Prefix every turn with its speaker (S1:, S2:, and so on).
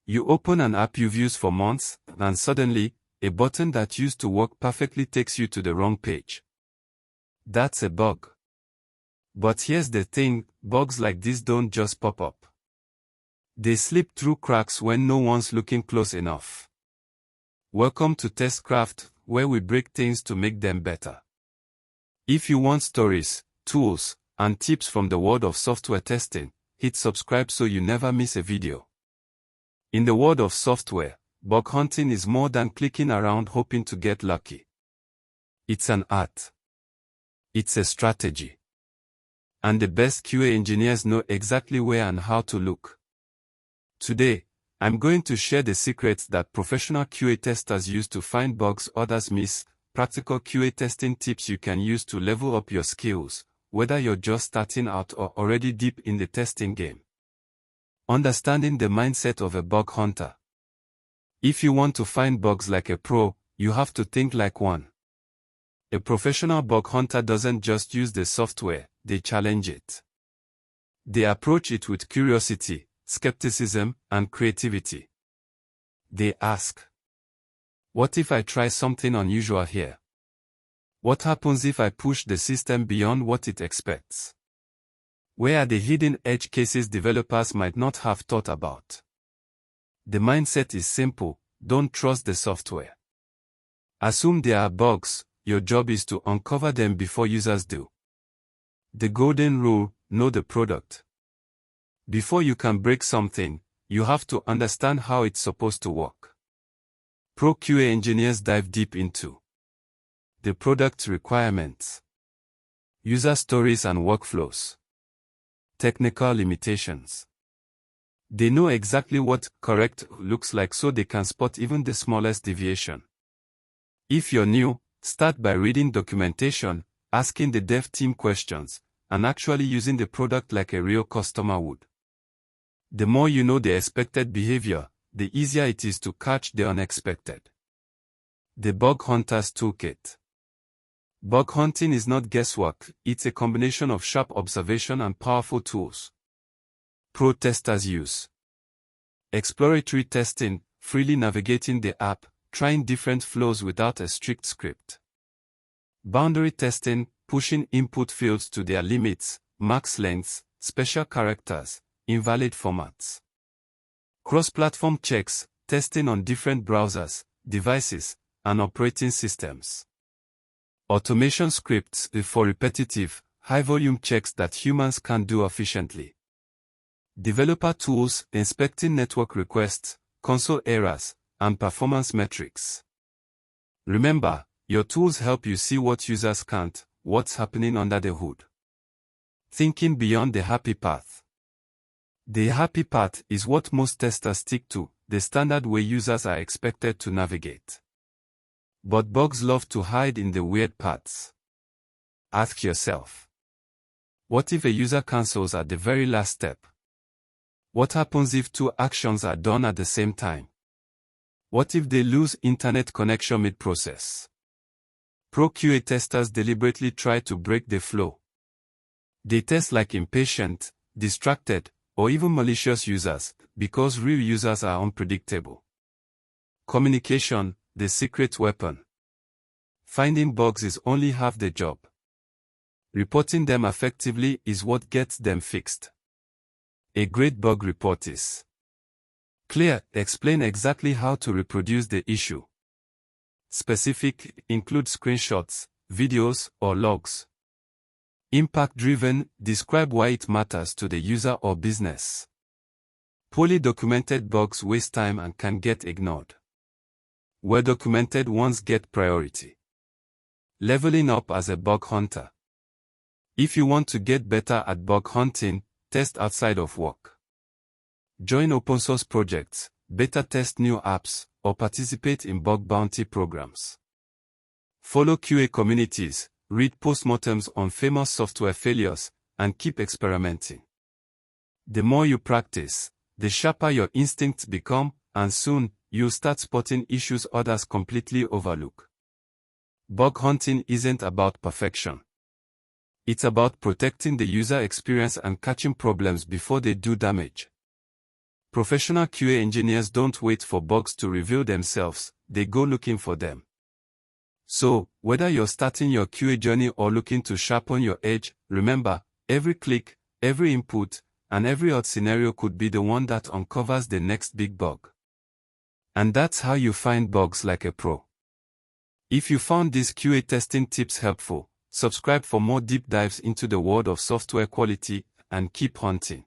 S1: You open an app you've used for months, and suddenly, a button that used to work perfectly takes you to the wrong page. That's a bug. But here's the thing, bugs like this don't just pop up. They slip through cracks when no one's looking close enough. Welcome to Testcraft, where we break things to make them better. If you want stories, tools, and tips from the world of software testing, hit subscribe so you never miss a video. In the world of software, bug hunting is more than clicking around hoping to get lucky. It's an art. It's a strategy. And the best QA engineers know exactly where and how to look. Today, I'm going to share the secrets that professional QA testers use to find bugs others miss, practical QA testing tips you can use to level up your skills, whether you're just starting out or already deep in the testing game. Understanding the mindset of a bug hunter. If you want to find bugs like a pro, you have to think like one. A professional bug hunter doesn't just use the software, they challenge it. They approach it with curiosity, skepticism, and creativity. They ask, what if I try something unusual here? What happens if I push the system beyond what it expects? Where are the hidden edge cases developers might not have thought about? The mindset is simple, don't trust the software. Assume there are bugs, your job is to uncover them before users do. The golden rule, know the product. Before you can break something, you have to understand how it's supposed to work. Pro QA engineers dive deep into the product requirements, user stories and workflows, technical limitations. They know exactly what correct looks like so they can spot even the smallest deviation. If you're new, start by reading documentation, asking the dev team questions, and actually using the product like a real customer would. The more you know the expected behavior, the easier it is to catch the unexpected. The Bug Hunter's Toolkit. Bug hunting is not guesswork, it's a combination of sharp observation and powerful tools. Pro testers use exploratory testing, freely navigating the app, trying different flows without a strict script. Boundary testing, pushing input fields to their limits, max lengths, special characters, invalid formats. Cross-platform checks, testing on different browsers, devices, and operating systems. Automation scripts for repetitive, high-volume checks that humans can't do efficiently. Developer tools, inspecting network requests, console errors, and performance metrics. Remember, your tools help you see what users can't, what's happening under the hood. Thinking beyond the happy path. The happy path is what most testers stick to, the standard way users are expected to navigate. But bugs love to hide in the weird paths. Ask yourself, what if a user cancels at the very last step? What happens if two actions are done at the same time? What if they lose internet connection mid-process? Pro QA testers deliberately try to break the flow. They test like impatient, distracted, or even malicious users, because real users are unpredictable. Communication, the secret weapon. Finding bugs is only half the job. Reporting them effectively is what gets them fixed. A great bug report is clear, explain exactly how to reproduce the issue. Specific, include screenshots, videos, or logs. Impact-driven, describe why it matters to the user or business. Poorly documented bugs waste time and can get ignored. Well-documented ones get priority. Leveling up as a bug hunter. If you want to get better at bug hunting, test outside of work. Join open-source projects, beta test new apps, or participate in bug bounty programs. Follow QA communities, read postmortems on famous software failures, and keep experimenting. The more you practice, the sharper your instincts become, and soon, you'll start spotting issues others completely overlook. Bug hunting isn't about perfection. It's about protecting the user experience and catching problems before they do damage. Professional QA engineers don't wait for bugs to reveal themselves, they go looking for them. So, whether you're starting your QA journey or looking to sharpen your edge, remember, every click, every input, and every odd scenario could be the one that uncovers the next big bug. And that's how you find bugs like a pro. If you found these QA testing tips helpful, subscribe for more deep dives into the world of software quality, and keep hunting.